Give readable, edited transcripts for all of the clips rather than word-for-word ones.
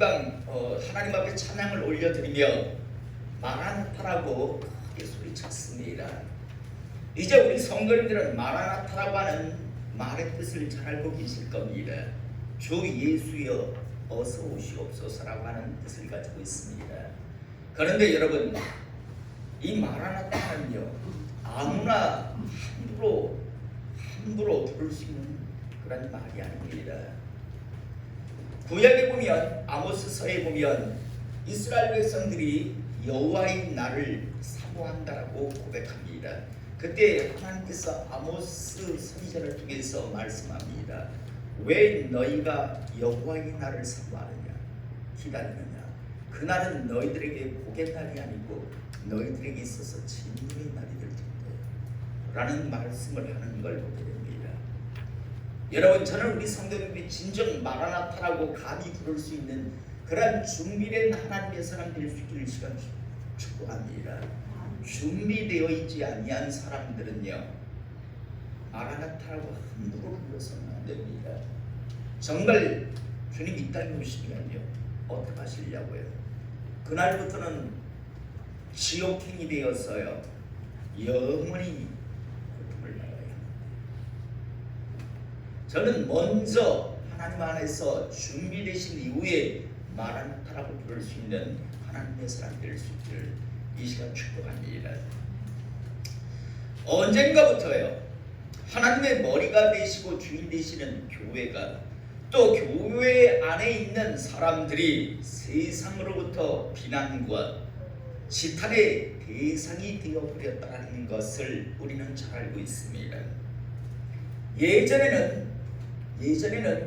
금방 하나님 앞에 찬양을 올려드리며 마라나타라고 크게 소리쳤습니다. 이제 우리 성도님들은 마라나타라고 하는 말의 뜻을 잘 알고 계실 겁니다. 주 예수여 어서 오시옵소서라고 하는 뜻을 가지고 있습니다. 그런데 여러분, 이 마라나타는요, 아무나 함부로 부를 수 있는 그런 말이 아닙니다. 구약에 보면, 아모스서에 보면 이스라엘 백성들이 여호와의 날을 사모한다라고 고백합니다. 그때 하나님께서 아모스 선지자를 통해서 말씀합니다. 왜 너희가 여호와의 날을 사모하느냐, 기다리느냐? 그 날은 너희들에게 복의 날이 아니고 너희들에게 있어서 진노의 날이 될 텐데 라는 말씀을 하는 걸 보게 됩니다. 여러분, 저는 우리 성도님들이 진정 마라나타라고 감히 부를 수 있는 그러한 준비된 하나님의 사람 될 수 있기를 시간 축복합니다. 준비되어 있지 아니한 사람들은요, 마라나타라고 함부로 불러서는 안 됩니다. 정말 주님 이 땅에 오시면요, 어떻게 하시려고요? 그날부터는 지옥행이 되어서요, 영원히 고통을 받아야 합니다. 저는 먼저 하나님 안에서 준비되신 이후에 마라나타라고 부를 수 있는 하나님의 사람 될 수 있기를 이 시간 축복합니다. 언젠가부터요, 하나님의 머리가 되시고 주인 되시는 교회가, 또 교회 안에 있는 사람들이 세상으로부터 비난과 지탄의 대상이 되어버렸다는 것을 우리는 잘 알고 있습니다. 예전에는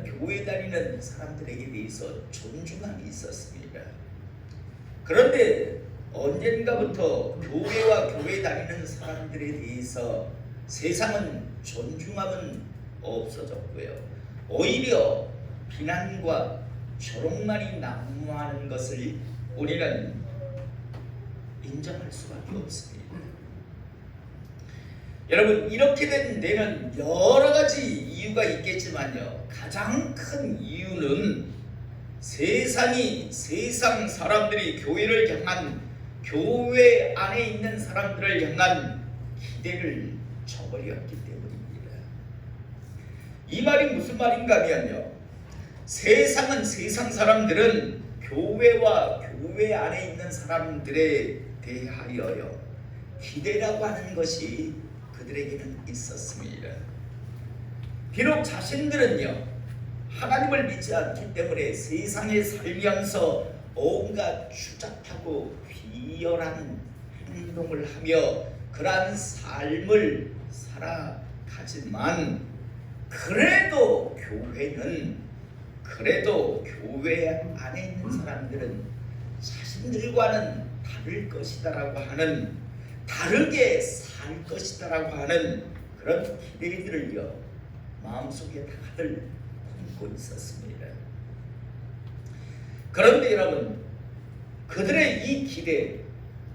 교회 다니는 사람들에게 대해서 존중함이 있었습니다. 그런데 언젠가부터 교회와 교회 다니는 사람들에 대해서 세상은 존중함은 없어졌고요, 오히려 비난과 조롱만이 난무하는 것을 우리는 인정할 수밖에 없습니다. 여러분, 이렇게 된 데는 여러 가지 이유가 있겠지만요, 가장 큰 이유는 세상 사람들이 교회를 향한, 교회 안에 있는 사람들을 향한 기대를 저버렸기 때문입니다. 이 말이 무슨 말인가 하면요, 세상 사람들은 교회와 교회 안에 있는 사람들에 대하여요, 기대라고 하는 것이 그들에게는 있었습니다. 비록 자신들은요, 하나님을 믿지 않기 때문에 세상에 살면서 온갖 추잡하고 비열한 행동을 하며 그러한 삶을 살아가지만, 그래도 교회 안에 있는 사람들은 자신들과는 다를 것이다라고 하는, 다르게 살 것이다라고 하는 그런 기대들을요, 마음속에 다들 품고 있었습니다. 그런데 여러분, 그들의 이 기대,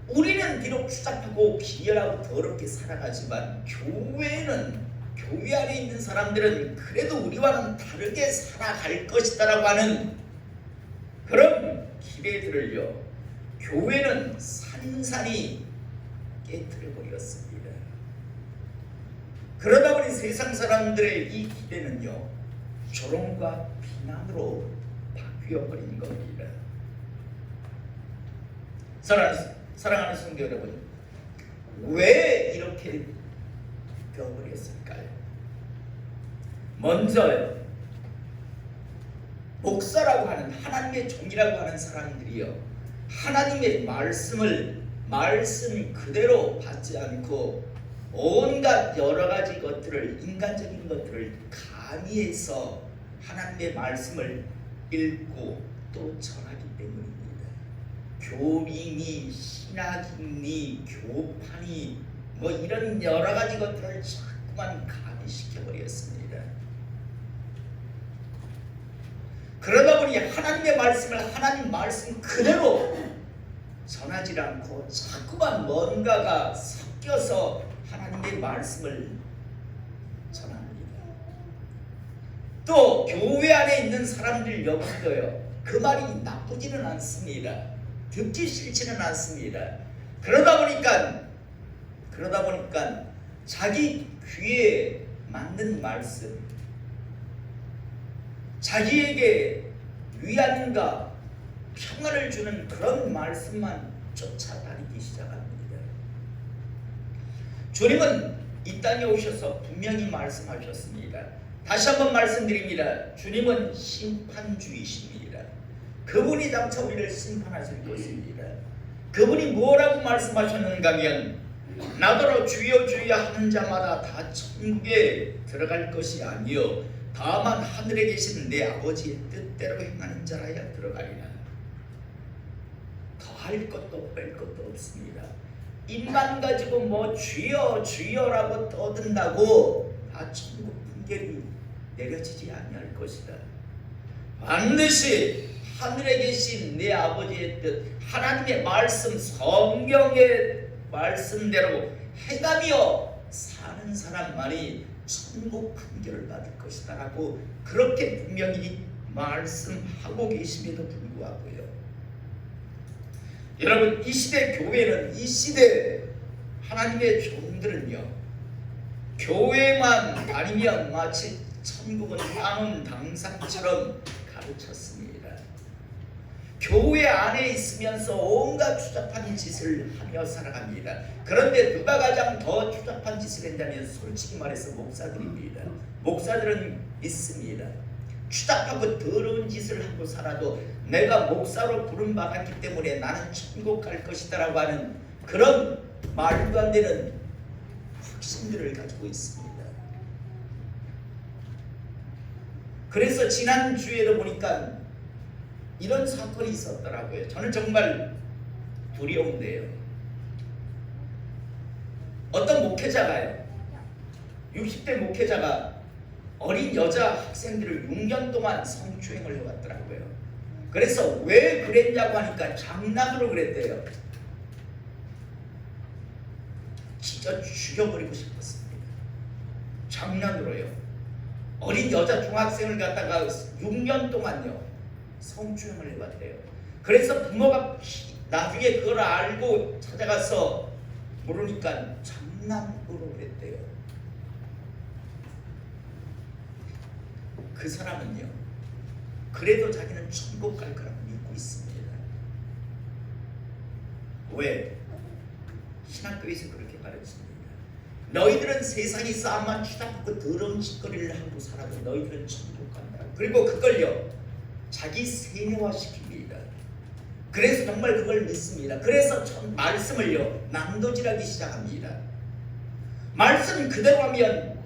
우리는 비록 추잡하고 비열하고 더럽게 살아가지만 교회 안에 있는 사람들은 그래도 우리와는 다르게 살아갈 것이다라고 하는 그런 기대들을요, 교회는 산산이 깨트려버렸습니다. 그러다 보니 세상 사람들의 이 기대는요, 조롱과 비난으로 바뀌어버린 겁니다. 사랑하는 성도 여러분, 왜 이렇게 되어버렸을까요? 먼저요, 목사라고 하는, 하나님의 종이라고 하는 사람들이요, 하나님의 말씀 그대로 받지 않고 온갖 여러 가지 것들을, 인간적인 것들을 가미해서 하나님의 말씀을 읽고 또 전하기 때문입니다. 교리니 신학이니 교판이 뭐 이런 여러 가지 것들을 자꾸만 가미시켜 버렸습니다. 그러다 보니 하나님의 말씀을 하나님 말씀 그대로 전하지 않고 자꾸만 뭔가가 섞여서 하나님의 말씀을 전합니다. 또 교회 안에 있는 사람들 역시도요, 그 말이 나쁘지는 않습니다. 듣기 싫지는 않습니다. 그러다 보니까 자기 귀에 맞는 말씀, 자기에게 위안과 평안을 주는 그런 말씀만 쫓아다니기 시작합니다. 주님은 이 땅에 오셔서 분명히 말씀하셨습니다. 다시 한번 말씀드립니다. 주님은 심판주이십니다. 그분이 장차 우리를 심판하실 것입니다. 그분이 뭐라고 말씀하셨는가 하면 나더러 주여 주여 하는 자마다 다 천국에 들어갈 것이 아니요 다만 하늘에 계신 내 아버지의 뜻대로 행하는 자라야 들어가리라. 더할 것도 뺄 것도 없습니다. 입만 가지고 뭐 주여 주여라고 떠든다고 다 천국 분결이 내려지지 아니할 것이다. 반드시 하늘에 계신 내 아버지의 뜻, 하나님의 말씀, 성경의 말씀대로 행하며 사는 사람만이 천국 판결을 받을 것이다 라고 그렇게 분명히 말씀하고 계심에도 불구하고요, 여러분, 이 시대 교회는, 이 시대 하나님의 종들은요, 교회만 다니면 마치 천국은 따놓은 당상처럼 가르쳤습니다. 교회 안에 있으면서 온갖 추잡한 짓을 하며 살아갑니다. 그런데 누가 가장 더 추잡한 짓을 했냐면 솔직히 말해서 목사들입니다. 목사들은 믿습니다. 추잡하고 더러운 짓을 하고 살아도 내가 목사로 부름받았기 때문에 나는 천국 갈 것이다 라고 하는 그런 말도 안 되는 확신들을 가지고 있습니다. 그래서 지난주에도 보니까 이런 사건이 있었더라고요. 저는 정말 두려운데요. 어떤 목회자가요, 60대 목회자가 어린 여자 학생들을 6년 동안 성추행을 해왔더라고요. 그래서 왜 그랬냐고 하니까 장난으로 그랬대요. 진짜 죽여버리고 싶었습니다. 장난으로요. 어린 여자 중학생을 갖다가 6년 동안요 성추행을 해왔대요. 그래서 부모가 나중에 그걸 알고 찾아가서 모르니까 장난으로 그랬대요. 그 사람은요, 그래도 자기는 천국 갈 거라고 믿고 있습니다. 왜? 신학교에서 그렇게 가르칩니다. 너희들은 세상이 싸움만 추잡하고 더러운 짓거리를 하고 살아도 너희들은 천국 간다. 그리고 그걸요 자기 세뇌화시킵니다. 그래서 정말 그걸 믿습니다. 그래서 말씀을요 난도질하기 시작합니다. 말씀 그대로 하면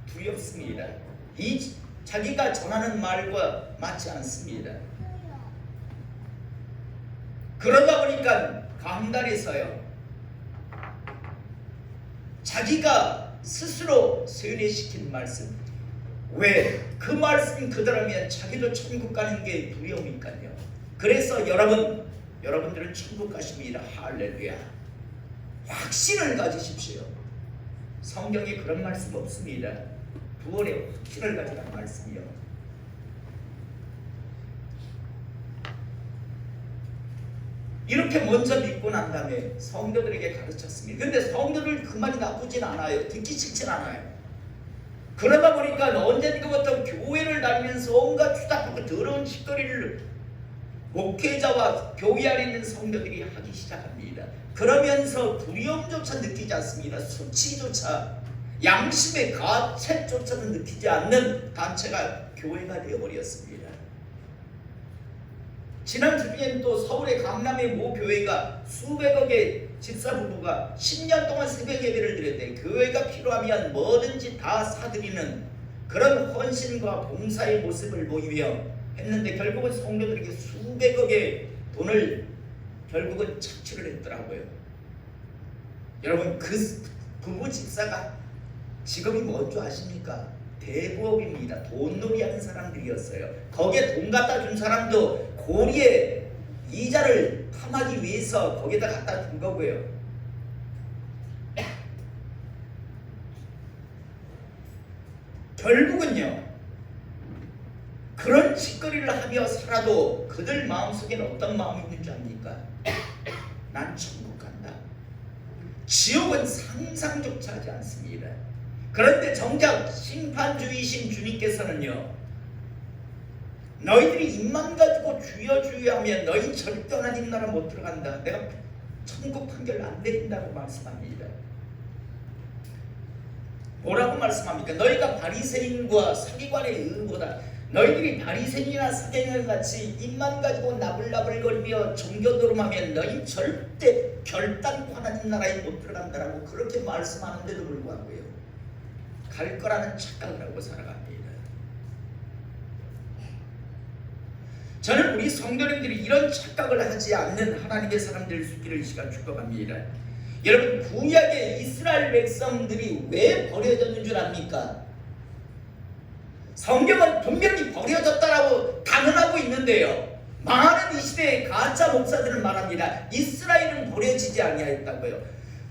두렵습니다. 자기가 전하는 말과 맞지 않습니다. 그러다 보니까 강단에서요 자기가 스스로 세뇌시킨 말씀, 왜? 그 말씀 그대로면 자기도 천국 가는 게 두려우니까요. 그래서 여러분들은 천국 가십니다. 할렐루야. 확신을 가지십시오. 성경에 그런 말씀 없습니다. 구원의 확신을 가지라는 말씀이요. 이렇게 먼저 믿고 난 다음에 성도들에게 가르쳤습니다. 근데 성도들 그 말이 나쁘진 않아요. 듣기 싫진 않아요. 그러다 보니까 언젠가부터 교회를 다니면서 온갖 추잡하고 더러운 짓거리를 목회자와 교회 안에 있는 성도들이 하기 시작합니다. 그러면서 두려움조차 느끼지 않습니다. 수치조차, 양심의 가책조차도 느끼지 않는 단체가 교회가 되어버렸습니다. 지난 주중에는 또 서울의 강남의 모 교회가 수백억의 집사 부부가 10년 동안 새벽 예배를 드렸대. 교회가 필요하면 뭐든지 다 사드리는 그런 헌신과 봉사의 모습을 보이며 했는데 결국은 성도들에게 수백억의 돈을 결국은 착취를 했더라고요. 여러분, 그 부부 집사가 직업이 뭔지 아십니까? 대부업입니다. 돈놀이 하는 사람들이었어요. 거기에 돈 갖다 준 사람도 고리에 이자를 탐하기 위해서 거기에다 갖다 준 거고요. 결국은요 그런 짓거리를 하며 살아도 그들 마음속에는 어떤 마음이 있는 줄 압니까? 난 천국 간다. 지옥은 상상조차 하지 않습니다. 그런데 정작 심판주이신 주님께서는요, 너희들이 입만 가지고 주여 주여 하면 너희 절대 하나님 나라 못 들어간다, 내가 천국 판결 안 내린다고 말씀합니다. 뭐라고 말씀합니까? 너희가 바리새인과 서기관의 의보다 너희들이 바리새인이나 서기관 같이 입만 가지고 나불나불거리며 종교노름하면 너희 절대 결단코 하나님 나라에 못 들어간다라고 그렇게 말씀하는데도 불구하고요, 갈 거라는 착각을 하고 살아갑니다. 저는 우리 성도님들이 이런 착각을 하지 않는 하나님의 사람들 수 있기를 시간 축복합니다. 여러분, 구약의 이스라엘 백성들이 왜 버려졌는 줄 압니까? 성경은 분명히 버려졌다라고 단언하고 있는데요, 많은 이 시대의 가짜 목사들은 말합니다. 이스라엘은 버려지지 아니하였다고요.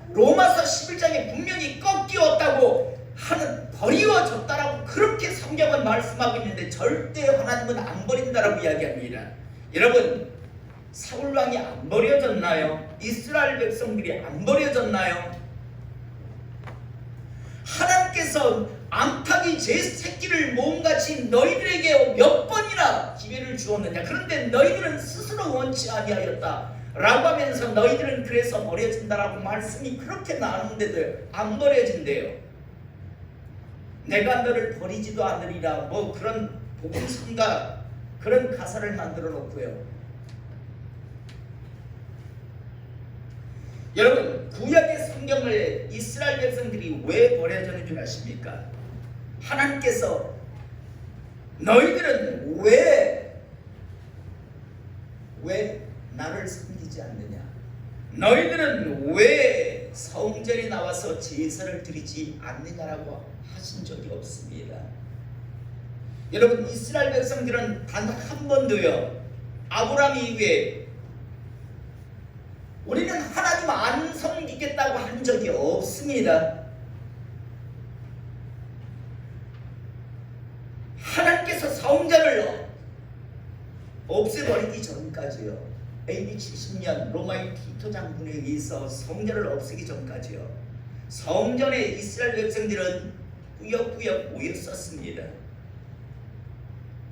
로마서 11장에 분명히 꺾이었다고 하는, 버리워졌다라고 그렇게 성경은 말씀하고 있는데 절대 하나님은 안 버린다라고 이야기합니다. 여러분, 사울왕이 안 버려졌나요? 이스라엘 백성들이 안 버려졌나요? 하나님께서 암탉이 제 새끼를 모음같이 너희들에게 몇 번이나 기회를 주었느냐, 그런데 너희들은 스스로 원치 아니하였다 라고 하면서 너희들은 그래서 버려진다라고 말씀이 그렇게 나오는데도 안 버려진대요. 내가 너를 버리지도 않으리라, 뭐 그런 복음성가 그런 가사를 만들어 놓고요. 여러분, 구약의 성경을 이스라엘 백성들이 왜 버려졌는 줄 아십니까? 하나님께서 너희들은 왜 나를 섬기지 않느냐, 너희들은 왜 성전에 나와서 제사를 드리지 않느냐라고 하신 적이 없습니다. 여러분, 이스라엘 백성들은 단 한 번도요, 아브라함 이후에 우리는 하나님 안 섬기겠다고 한 적이 없습니다. 하나님께서 성전을 없애버리기 전까지요, AD 70년 로마의 티토 장군에 의해서 성전을 없애기 전까지요, 성전에 이스라엘 백성들은 꾸역꾸역 모였었습니다.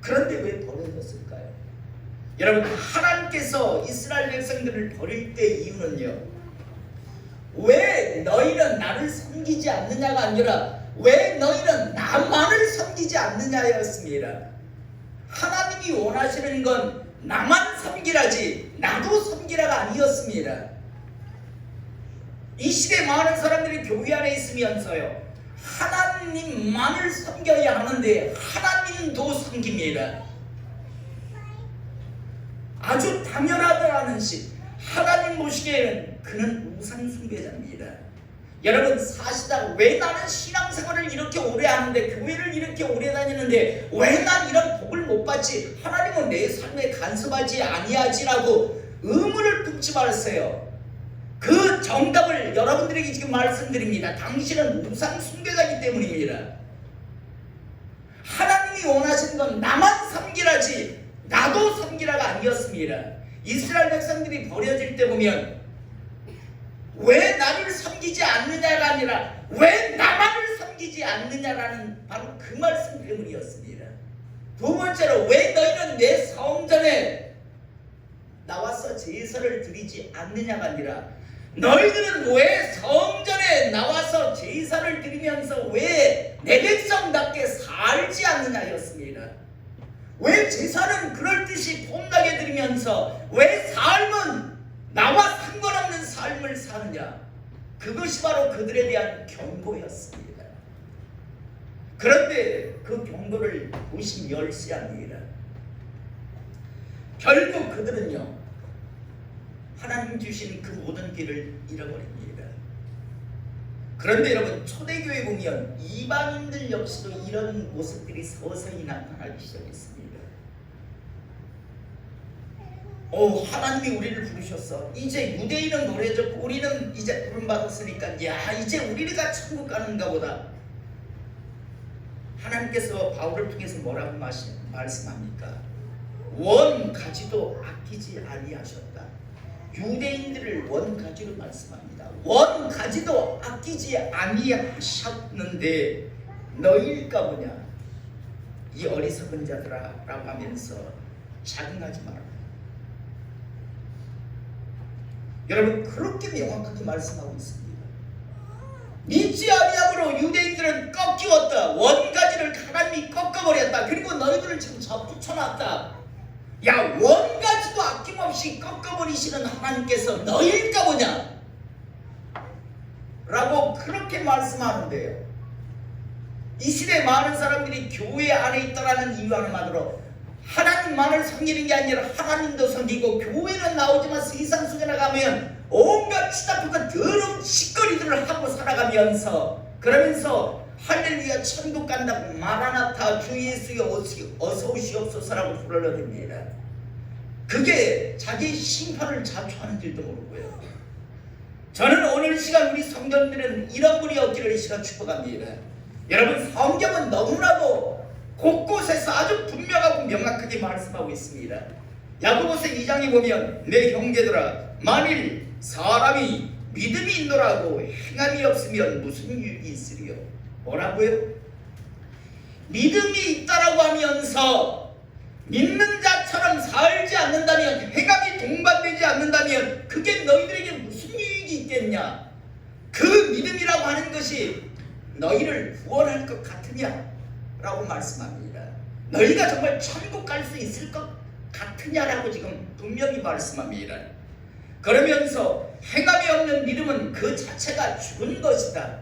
그런데 왜 버려졌을까요? 여러분, 하나님께서 이스라엘 백성들을 버릴 때 이유는요, 왜 너희는 나를 섬기지 않느냐가 아니라 왜 너희는 나만을 섬기지 않느냐였습니다. 하나님이 원하시는 건 나만 섬기라지 나도 섬기라가 아니었습니다. 이 시대 많은 사람들이 교회 안에 있으면서요, 하나님만을 섬겨야 하는데 하나님도 섬깁니다. 아주 당연하다는 식, 하나님 보시기에는 그는 우상 숭배자입니다. 여러분, 사실상 왜 나는 신앙생활을 이렇게 오래 하는데, 교회를 이렇게 오래 다니는데 왜 난 이런 복을 못 받지, 하나님은 내 삶에 간섭하지 아니하지라고 의문을 품지 말았어요. 그 정답을 여러분들에게 지금 말씀드립니다. 당신은 우상 숭배자이기 때문입니다. 하나님이 원하시는 건 나만 섬기라지 나도 섬기라가 아니었습니다. 이스라엘 백성들이 버려질 때 보면 왜 나를 섬기지 않느냐가 아니라 왜 나만을 섬기지 않느냐라는 바로 그 말씀 때문이었습니다. 두 번째로, 왜 너희는 내 성전에 나와서 제사를 드리지 않느냐가 아니라 너희들은 왜 성전에 나와서 제사를 드리면서 왜 내 백성답게 살지 않느냐였습니다. 왜 제사는 그럴듯이 폼나게 드리면서 왜 삶은 나와 상관없는 삶을 사느냐, 그것이 바로 그들에 대한 경고였습니다. 그런데 그 경고를 무시 멸시합니다. 결국 그들은요, 하나님 주신 그 모든 길을 잃어버립니다. 그런데 여러분, 초대교회 보면 이방인들 역시도 이런 모습들이 서서히 나타나기 시작했습니다. 하나님이 우리를 부르셨어. 이제 유대인은 노래졌고 우리는 이제 부름받았으니까 야, 이제 우리가 천국 가는가 보다. 하나님께서 바울을 통해서 뭐라고 말씀합니까? 원 가지도 아끼지 아니하셨다. 유대인들을 원 가지로 말씀합니다. 원 가지도 아끼지 아니하셨는데 너희일까 보냐 이 어리석은 자들아 라고 하면서 자긍하지 마라. 여러분 그렇게 명확하게 말씀하고 있습니다. 믿지 아니함으로 유대인들은 꺾이었다. 원가지를 하나님이 꺾어버렸다. 그리고 너희들을 지금 붙여놨다. 야, 원가지도 아낌없이 꺾어버리시는 하나님께서 너희일까 보냐 라고 그렇게 말씀하는데요. 이 시대에 많은 사람들이 교회 안에 있다라는 이유 하나만으로 하나님만을 섬기는 게 아니라 하나님도 섬기고 교회는 나오지만 세상 속에 나가면 온갖 치다프고 더러운 짓거리들을 하고 살아가면서 그러면서 할렐루야 천국 간다고 마라나타 주 예수여 어서 오시옵소서라고 부르려 합니다. 그게 자기 심판을 자초하는 줄도 모르고요. 저는 오늘 시간 우리 성도님들은 이런 분이 없기를 이 시간 축복합니다. 여러분 성경은 너무나도 곳곳에서 아주 분명하고 명확하게 말씀하고 있습니다. 야고보서 2장에 보면 내 형제들아 만일 사람이 믿음이 있노라고 행함이 없으면 무슨 유익이 있으리요? 뭐라고요? 믿음이 있다라고 하면서 믿는 자처럼 살지 않는다면 행함이 동반되지 않는다면 그게 너희들에게 무슨 유익이 있겠냐? 그 믿음이라고 하는 것이 너희를 구원할 것 같으냐? 라고 말씀합니다. 너희가 정말 천국 갈 수 있을 것 같으냐라고 지금 분명히 말씀합니다. 그러면서 행함이 없는 믿음은 그 자체가 죽은 것이다.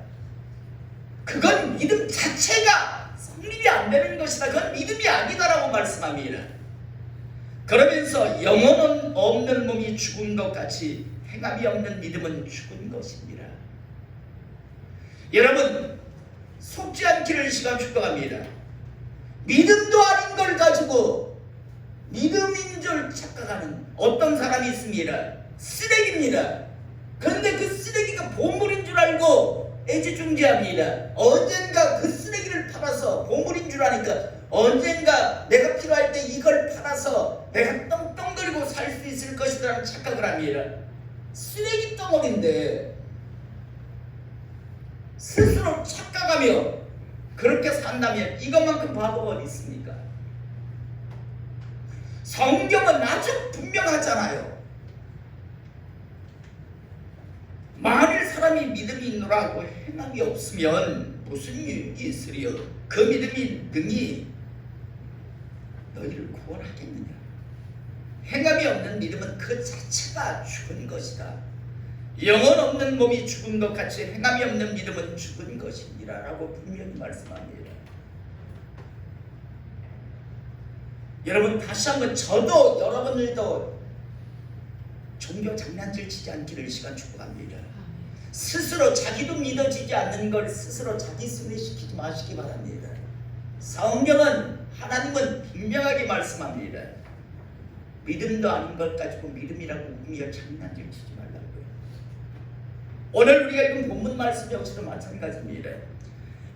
그건 믿음 자체가 성립이 안 되는 것이다. 그건 믿음이 아니다라고 말씀합니다. 그러면서 영혼 없는 몸이 죽은 것 같이 행함이 없는 믿음은 죽은 것입니다. 여러분 속지 않기를 시간 축복합니다. 믿음도 아닌 걸 가지고 믿음인 줄 착각하는 어떤 사람이 있습니다. 쓰레기입니다. 그런데 그 쓰레기가 보물인 줄 알고 애지중지합니다. 언젠가 그 쓰레기를 팔아서 보물인 줄 아니까 언젠가 내가 필요할 때 이걸 팔아서 내가 떵떵거리고 살 수 있을 것이라는 착각을 합니다. 쓰레기 덩어리인데 스스로 착각하며 그렇게 산다면 이것만큼 바보가 어디 있습니까? 성경은 아주 분명하잖아요. 만일 사람이 믿음이 있노라고 행함이 없으면 무슨 유익이 있으리요? 그 믿음이 능히 너희를 구원하겠느냐? 행함이 없는 믿음은 그 자체가 죽은 것이다. 영혼 없는 몸이 죽은 것 같이 행함이 없는 믿음은 죽은 것이니라 라고 분명히 말씀합니다. 여러분 다시 한번 저도 여러분들도 종교 장난질 치지 않기를 시간 축복합니다. 스스로 자기도 믿어지지 않는 걸 스스로 자기 순회시키지 마시기 바랍니다. 성경은 하나님은 분명하게 말씀합니다. 믿음도 아닌 것 가지고 믿음이라고 우리가 장난질 치지 말라고요. 오늘 우리가 읽은 본문 말씀 역시도 마찬가지입니다.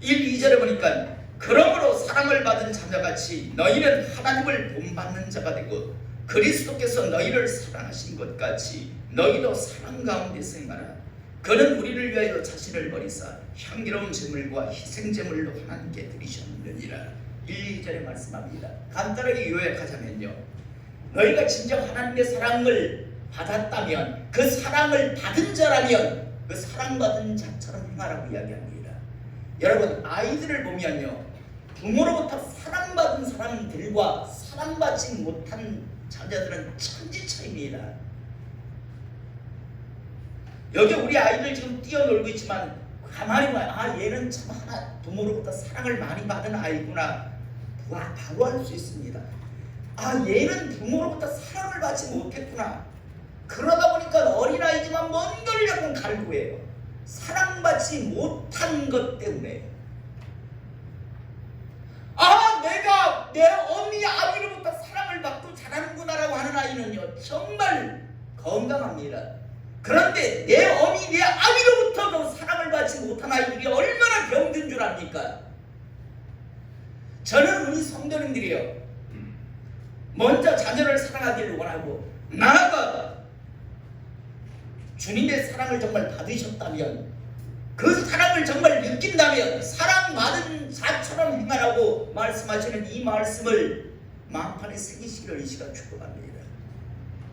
1, 2절에 보니까 그러므로 사랑을 받은 자녀같이 너희는 하나님을 본받는 자가 되고 그리스도께서 너희를 사랑하신 것 같이 너희도 사랑 가운데서 행하라. 그는 우리를 위하여 자신을 버리사 향기로운 제물과 희생제물로 하나님께 드리셨느니라. 1, 2절에 말씀합니다. 간단하게 요약하자면요, 너희가 진정 하나님의 사랑을 받았다면 그 사랑을 받은 자라면 그 사랑받은 자처럼 행하라고 이야기합니다. 여러분 아이들을 보면요, 부모로부터 사랑받은 사람들과 사랑받지 못한 자녀들은 천지 차이입니다. 여기 우리 아이들 지금 뛰어놀고 있지만 가만히 봐요. 얘는 참 하나 부모로부터 사랑을 많이 받은 아이구나 바로 알 수 있습니다. 얘는 부모로부터 사랑을 받지 못했구나. 그러다 보니까 어린아이지만 먼 걸 자꾸 갈구해요. 사랑받지 못한 것 때문에. 내가 내 어미 아비로부터 사랑을 받고 자라는구나라고 하는 아이는요 정말 건강합니다. 그런데 내 어미 내 아비로부터도 사랑을 받지 못한 아이들이 얼마나 병든 줄 압니까? 저는 우리 성도님들이요 먼저 자녀를 사랑하기를 원하고, 나아가 주님의 사랑을 정말 받으셨다면, 그 사랑을 정말 느낀다면 사랑받은 자처럼 행하라고 말씀하시는 이 말씀을 마음판에 새기시기를 이 시간 축복합니다.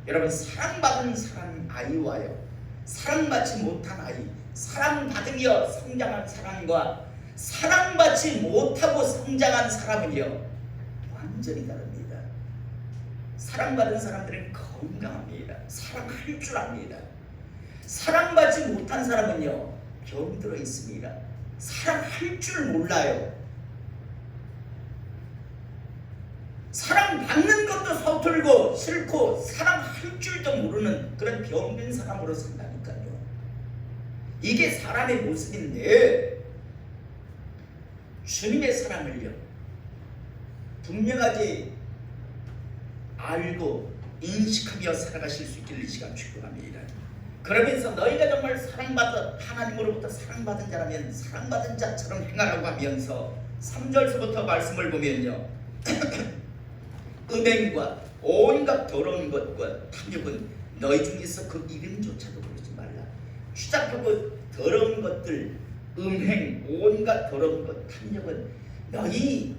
여러분, 사랑받은 사람 아이와요, 사랑받지 못한 아이, 사랑받으며 성장한 사람과 사랑받지 못하고 성장한 사람은요 완전히 다릅니다. 사랑받은 사람들은 건강합니다. 사랑할 줄 압니다. 사랑받지 못한 사람은요 병들어 있습니다. 사랑할 줄 몰라요. 사랑받는 것도 서툴고 싫고 사랑할 줄도 모르는 그런 병든 사람으로 산다니까요. 이게 사람의 모습인데, 주님의 사랑을요 분명하게 알고 인식하며 살아가실 수 있기를 이 시간 축복합니다. 그러면서 너희가 정말 하나님으로부터 사랑받은 자라면 사랑받은 자처럼 행하라고 하면서 3절서부터 말씀을 보면요 음행과 온갖 더러운 것과 탐욕은 너희 중에서 그 이름조차도 부르지 말라. 추잡하고 더러운 것들, 음행, 온갖 더러운 것, 탐욕은 너희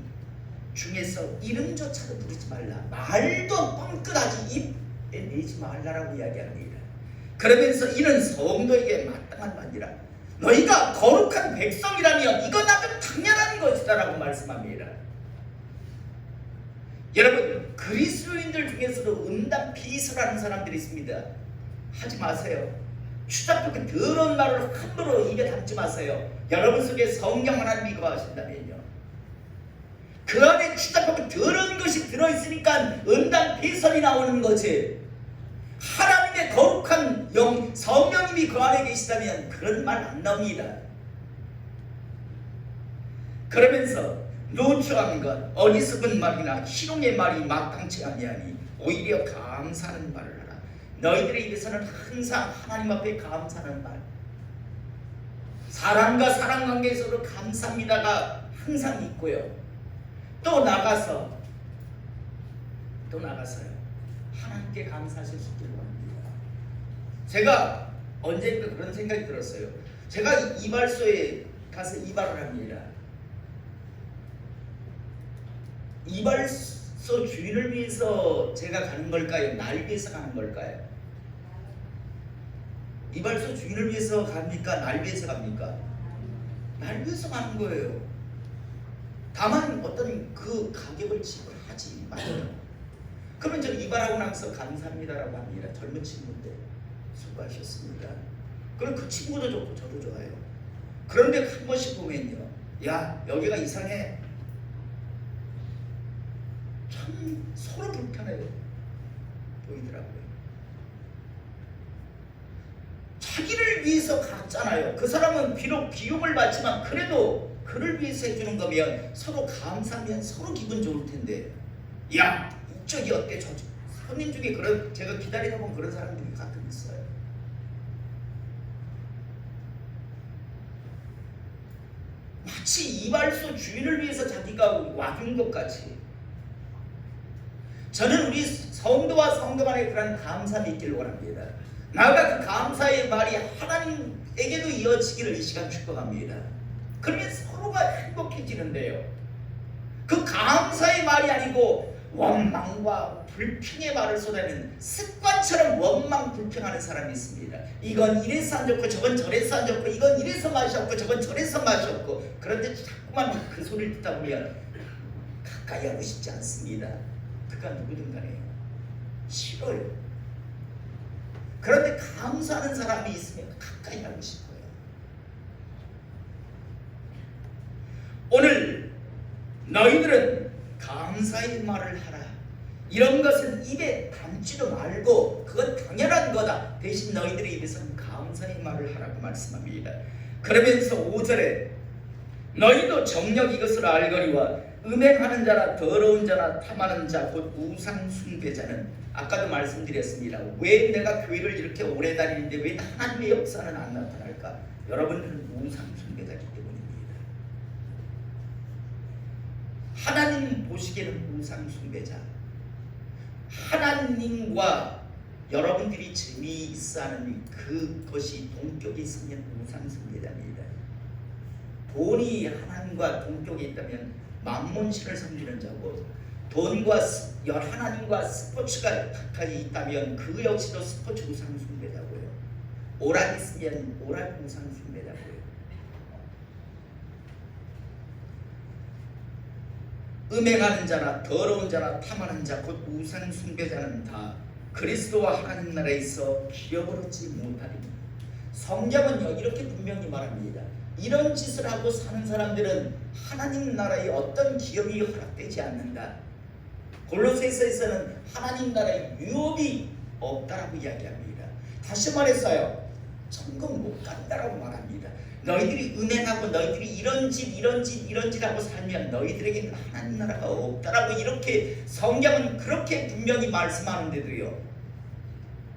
중에서 이름조차도 부르지 말라. 말도 뻥끗하지 입에 내지 말라라고 이야기합니다. 그러면서 이는 성도에게 마땅한 말이라. 너희가 거룩한 백성이라면 이건 아주 당연한 것이다라고 말씀합니다. 여러분, 그리스도인들 중에서도 음담 비서라는 사람들이 있습니다. 하지 마세요. 추잡하게 더러운 말을 함부로 입에 담지 마세요. 여러분 속에 성령 하나님이 거하신다면요, 그 안에 추잡하고 더러운 것이 들어있으니까 음담 비설이 나오는 거지. 하나님의 거룩한 영, 성령님이 그 안에 계시다면 그런 말 안 나옵니다. 그러면서 노추한 것, 어리석은 말이나 희롱의 말이 마땅치 아니하니 오히려 감사하는 말을 하라. 너희들의 입에서는 항상 하나님 앞에 감사하는 말, 사람과 사람 관계에서도 감사합니다가 항상 있고요. 또 나가서요 하나님께 감사하실 수 있기를 바랍니다. 제가 언젠가 그런 생각이 들었어요. 제가 이발소에 가서 이발을 합니다. 이발소 주인을 위해서 제가 가는 걸까요? 날 위해서 가는 걸까요? 이발소 주인을 위해서 갑니까? 날 위해서 갑니까? 날 위해서 가는 거예요. 다만 어떤 그 가격을 지불하지 말아요. 그러면 저 이발하고 나서 감사합니다라고 합니다. 젊은 친구인데 수고하셨습니다. 그럼 그 친구도 좋고 저도 좋아요. 그런데 한 번씩 보면요, 야 여기가 이상해, 참 서로 불편해요 보이더라고요. 자기를 위해서 갔잖아요. 그 사람은 비록 비용을 받지만 그래도 그를 위해서 해주는 거면 서로 감사하면 서로 기분 좋을 텐데, 야 이쪽이 어때, 저쪽. 손님 중에 그런, 제가 기다리다 보면 그런 사람들이 가끔 있어요. 마치 이발소 주인을 위해서 자기가 와준 것 같이. 저는 우리 성도와 성도 간에 그런 감사함이 있기를 원합니다. 나아가 그 감사의 말이 하나님에게도 이어지기를 이 시간 축복합니다. 그러면 서로가 행복해지는데요, 그 감사의 말이 아니고 원망과 불평의 말을 쏟아내는, 습관처럼 원망 불평하는 사람이 있습니다. 이건 이래서 안 좋고 저건 저래서 안 좋고, 이건 이래서 맛이 없고 저건 저래서 맛이 없고. 그런데 자꾸만 그 소리를 듣다 보면 가까이 하고 싶지 않습니다. 그가 누구든 간에 싫어요. 그런데 감사하는 사람이 있으면 가까이 하고 싶어요. 오늘 너희들은 감사의 말을 하라. 이런 것은 입에 담지도 말고 그건 당연한 거다. 대신 너희들의 입에서는 감사의 말을 하라고 말씀합니다. 그러면서 5절에 너희도 정녕 이것을 알거니와 음행하는 자나 더러운 자나 탐하는 자 곧 우상 숭배자는, 아까도 말씀드렸습니다. 왜 내가 교회를 이렇게 오래 다니는데 왜 하나님의 역사는 안 나타날까? 여러분들은 우상 숭배자이기 때문입니다. 하나님 보시기에는 우상 숭배자, 하나님과 여러분들이 재미있어하는 그것이 동격에 있으면 우상숭배자입니다. 돈이 하나님과 동격에 있다면 만몬신을 섬기는 자고, 돈과 하나님과 스포츠가 가까이 있다면 그 역시도 스포츠 우상숭배자고요. 오락이 있으면 오락 우상숭배자고요. 음행하는 자나 더러운 자나 탐하는 자 곧 우상숭배자는 다 그리스도와 하나님 나라에 있어 기업을 얻지 못하리니. 성경은요 이렇게 분명히 말합니다. 이런 짓을 하고 사는 사람들은 하나님 나라에 어떤 기업이 허락되지 않는다. 골로새서에서는 하나님 나라에 유업이 없다라고 이야기합니다. 다시 말해서요, 천국 못 간다라고 말합니다. 너희들이 은행하고 너희들이 이런 짓 하고 살면 너희들에게는 하나님 나라가 없다라고 이렇게 성경은 그렇게 분명히 말씀하는데도요,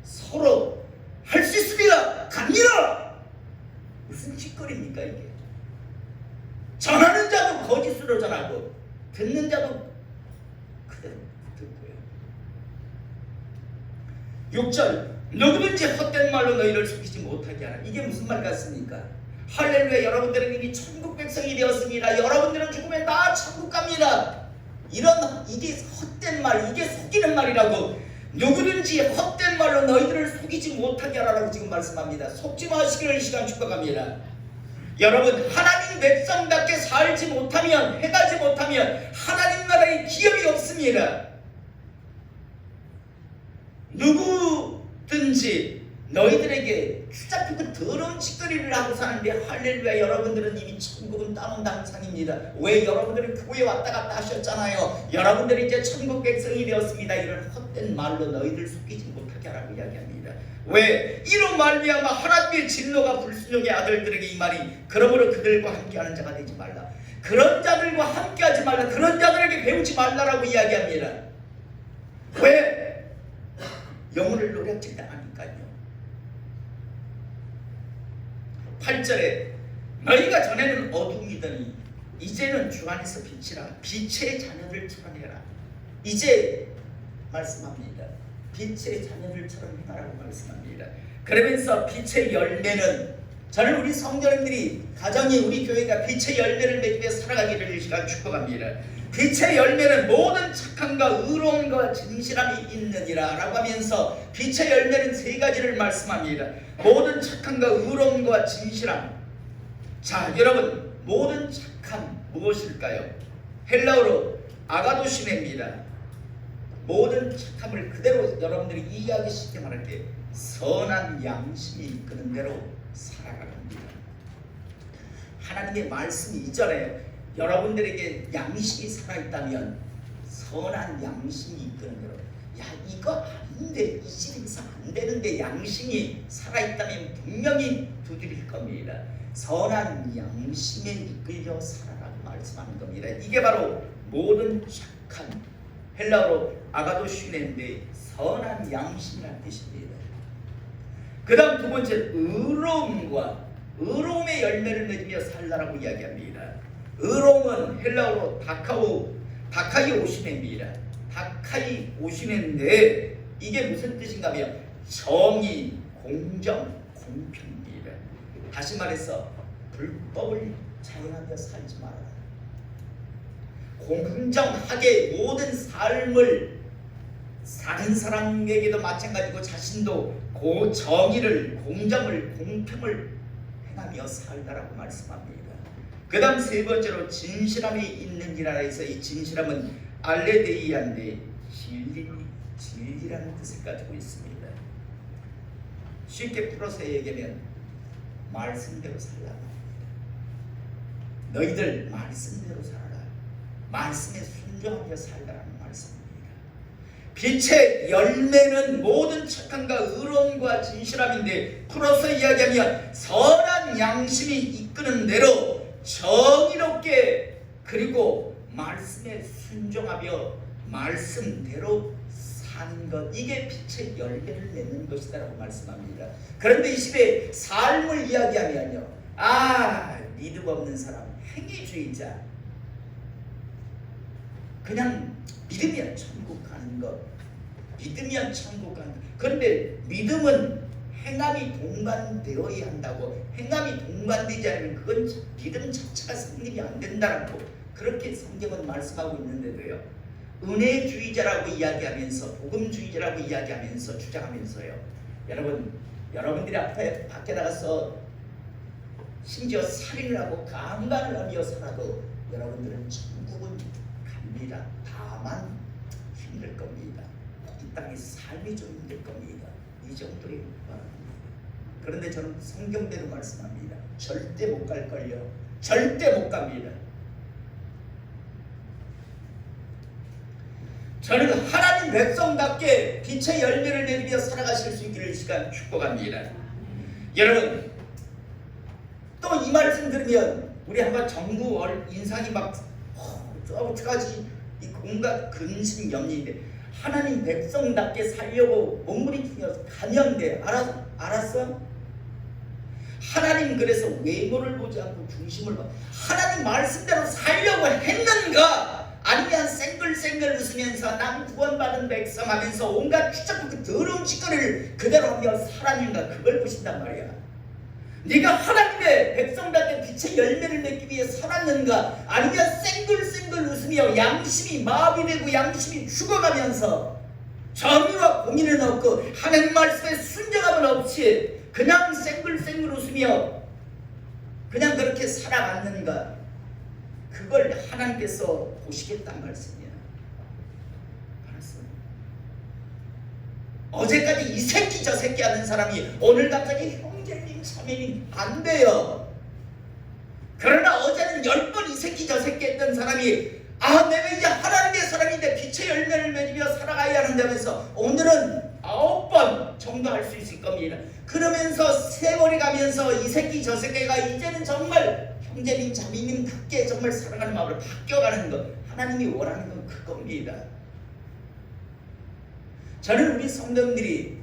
서로 할 수 있습니다, 갑니다. 무슨 짓거리입니까 이게? 전하는 자도 거짓으로 전하고 듣는 자도 그대로 듣고요. 6절 누구든지 헛된 말로 너희를 속이지 못하게 하라. 이게 무슨 말 같습니까? 할렐루야, 여러분들은 이미 천국 백성이 되었습니다. 여러분들은 죽으면 다 천국 갑니다. 이게 헛된 말, 이게 속이는 말이라고. 누구든지 헛된 말로 너희들을 속이지 못하게 하라고 지금 말씀합니다. 속지 마시기를 이 시간 축복합니다. 여러분, 하나님 백성답게 살지 못하면, 해가지 못하면 하나님 나라에 기업이 없습니다. 누구든지 너희들에게 추잡히고 그 더러운 짓거리를 하고 사는데, 할렐루야, 여러분들은 이미 천국은 따놓은 당상입니다. 왜? 여러분들은 교회 왔다 갔다 하셨잖아요. 여러분들이 이제 천국 백성이 되었습니다. 이런 헛된 말로 너희들 속이지 못하게 하라고 이야기합니다. 왜? 이로 말미암아 하나님의 진노가 불순종의 아들들에게 임하니 그러므로 그들과 함께하는 자가 되지 말라. 그런 자들과 함께하지 말라. 그런 자들에게 배우지 말라라고 이야기합니다. 왜? 영혼을 노략질 당하니까요. 8절에 너희가 전에는 어둠이더니 이제는 주 안에서 빛이라. 빛의 자녀들 처럼해라. 이제 말씀합니다. 빛의 자녀들처럼 행하라고 말씀합니다. 그러면서 빛의 열매는, 저는 우리 성도님들이, 가정이, 우리 교회가 빛의 열매를 맺으며 살아가기를 이 시간 축복합니다. 빛의 열매는 모든 착함과 의로움과 진실함이 있느니라 라고 하면서 빛의 열매는 세 가지를 말씀합니다. 모든 착함과 의로움과 진실함. 자, 여러분, 모든 착함 무엇일까요? 헬라어로 아가도시네입니다. 모든 착함을 그대로 여러분들이 이해하기 쉽게 말할게, 선한 양심이 이끄는 대로 살아갑니다. 하나님의 말씀이 이전에 여러분들에게 양심이 살아있다면, 선한 양심이 이끄는 대로, 야 이거 아닌데, 이 집에서 안 되는데 양심이 살아있다면 분명히 두드릴 겁니다. 선한 양심에 이끌려 살아라고 말씀하는 겁니다. 이게 바로 모든 착한, 헬라어로 아가도슈네인데 선한 양심이라는 뜻입니다. 그 다음 두 번째, 의로움의 열매를 맺으며 살라라고 이야기합니다. 의로움은 헬라어로 다카이 오시네입니다. 다카이 오시네인데 이게 무슨 뜻인가 하면 정의, 공정, 공평입니다. 다시 말해서 불법을 자행하며 살지 말아라. 공정하게 모든 삶을 사는 사람에게도 마찬가지고 자신도 그 정의를, 공정을, 공평을 행하며 살다라고 말씀합니다. 그 다음 세 번째로 진실함이 있느니라 해서, 이 진실함은 알레데이아인데 진리라는 뜻을 가지고 있습니다. 쉽게 풀어서 얘기하면 말씀대로 살라. 너희들 말씀대로 살아라. 말씀에 순종하며 살라라는 말씀입니다. 빛의 열매는 모든 착함과 의로움과 진실함인데, 풀어서 이야기하면 선한 양심이 이끄는 대로 정의롭게, 그리고 말씀에 순종하며 말씀대로 사는 것, 이게 빛의 열매를 맺는 것이다라고 말씀합니다. 그런데 이 시대에 삶을 이야기하면요, 믿음 없는 사람, 행위주의자, 그냥 믿으면 천국 가는 것, 믿으면 천국 간다. 그런데 믿음은 행함이 동반되어야 한다고. 행함이 동반되지 않으면 그건 믿음 자체가 성립이 안 된다라고 그렇게 성경은 말씀하고 있는데도요, 은혜주의자라고 이야기하면서, 복음주의자라고 이야기하면서, 주장하면서요, 여러분들이 밖에 나가서 심지어 살인을 하고 강간을 하며 살아도 여러분들은 천국은 갑니다. 다만 힘들 겁니다. 이 땅의 삶이 좀 힘들 겁니다. 이 정도의 말입니다. 그런데 저는 성경대로 말씀합니다. 절대 못 갈걸요. 절대 못 갑니다. 저는 하나님 백성답게 빛의 열매를 내리며 살아가실 수 있기를 시간 축복합니다. 여러분, 또 이 말씀 들으면 우리 한번 정부 인상이 막 어떡하지, 이 온갖 근심 염려인데, 하나님 백성답게 살려고 몸부림치며 가면 돼. 알았어? 하나님 그래서 외모를 보지 않고 중심을 봐. 하나님 말씀대로 살려고 했는가? 아니면 생글생글 웃으면서 난 구원받은 백성 하면서 온갖 추잡고 그 더러운 짓거리를 그대로 하며 살았는가? 그걸 보신단 말이야. 네가 하나님의 백성답게 빛의 열매를 맺기 위해 살았는가? 아니면 생글생글 웃으며 양심이 마비되고 양심이 죽어가면서 정의와 공의는 없고 하나님 말씀에 순종함은 없이 그냥 생글생글 웃으며 그냥 그렇게 살아갔는가? 그걸 하나님께서 보시겠다는 말씀이야. 알았어? 어제까지 이 새끼 저 새끼 하는 사람이 오늘 갑자기 형제님 자매님 안 돼요. 그러나 어제는 10번 이 새끼 저 새끼 했던 사람이 내가 이제 하나님의 사람인데 빛의 열매를 맺으며 살아가야 한다면서 오늘은 9번 정도 할 수 있을 겁니다. 그러면서 세월이 가면서 이 새끼 저 새끼가 이제는 정말 형제님 자매님답게 정말 사랑하는 마음으로 바뀌어가는 것, 하나님이 원하는 건 그겁니다. 저는 우리 성도님들이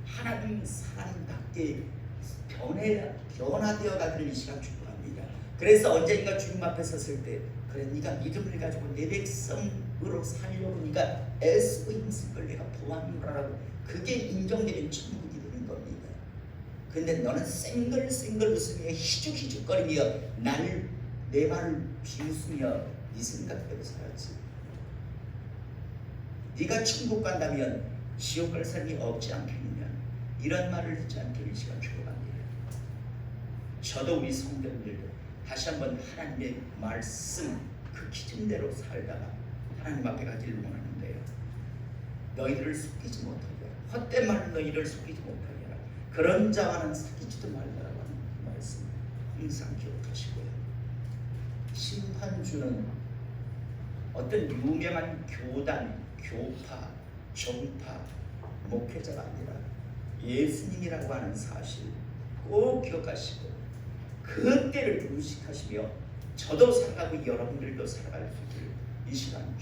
하나님 사람답게 변화되어 가기를 이 시간 축복합니다. 그래서 언젠가 주님 앞에 섰을 때, 그래 네가 믿음을 가지고 내 백성으로 살려고 네가 애쓰고 힘쓴 걸 내가 보았노라라고, 그게 인정되는 천국이 되는 겁니다. 근데 너는 생글생글 웃으며 희죽희죽거리며 내 말을 비웃으며 네 생각대로 살았지. 네가 천국 간다면 지옥 갈 사람이 없지 않겠느냐, 이런 말을 듣지 않기를 시간 축복합니다. 저도 우리 성도님들도 다시 한번 하나님의 말씀 그 기준대로 살다가 하나님 앞에 가기를 원하는데요, 너희들을 속이지 못하게 하라. 헛된 말로 너희를 속이지 못하게 하라. 그런 자와는 사귀지도 말라라고 하는 그 말씀 항상 기억하시고요. 심판주는 어떤 유명한 교단, 교파, 종파, 목회자가 아니라 예수님이라고 하는 사실 꼭 기억하시고 그 때를 의식하시며 저도 살아가고 여러분들도 살아갈 수 있기를 이 시간